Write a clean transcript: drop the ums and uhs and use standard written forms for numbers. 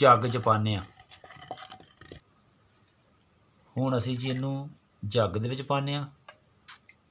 ਜੱਗ 'ਚ ਪਾਉਂਦੇ ਹਾਂ। ਹੁਣ ਅਸੀਂ ਜੀ ਇਹਨੂੰ ਜੱਗ ਦੇ ਵਿੱਚ ਪਾਉਂਦੇ ਹਾਂ।